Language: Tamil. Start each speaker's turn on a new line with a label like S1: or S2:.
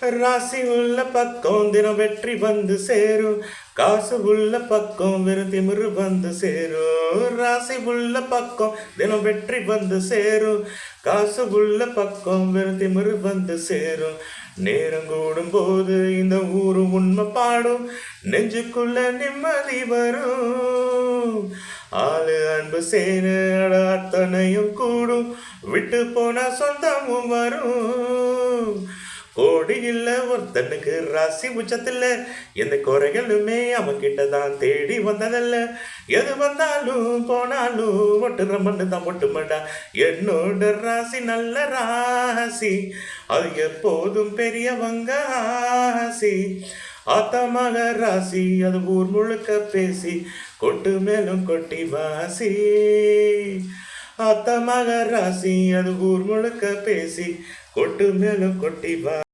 S1: ராசி உள்ள பக்கம் தினம் வெற்றி வந்து சேரும். காசு உள்ள பக்கம் வெறும் திமிரு வந்து சேரும். ராசி உள்ள பக்கம் தினம் வெற்றி வந்து சேரும். காசு உள்ள பக்கம் வெறும் திமிரு வந்து சேரும். நேரம் கூடும் போது இந்த ஊரு உண்மை பாடும். நெஞ்சுக்குள்ள நிம்மதி வரும். ஆளு அன்பு சேரு அத்தனையும் கூடும். விட்டு போன சொந்தமும் வரும். கோடி இல்ல ஒருத்தனுக்கு ராசி உச்சத்தில் எந்த குறைகளுமே அவன் கிட்டதான் தேடி வந்ததில்ல. எது வந்தாலும் போனாலும் ஒட்டுற மண்ணு தான் ஒட்டுமடா. என்னோட ராசி நல்ல ராசி, அது எப்போதும் பெரியவங்க ஆசி. ஆத்தமாக ராசி அது ஊர் முழுக்க பேசி கொட்டு மேலும் கொட்டி வாசி. ஆத்தமாக ராசி அது ஊர் முழுக்க பேசி கொட்டு மேலும் கொட்டி வா.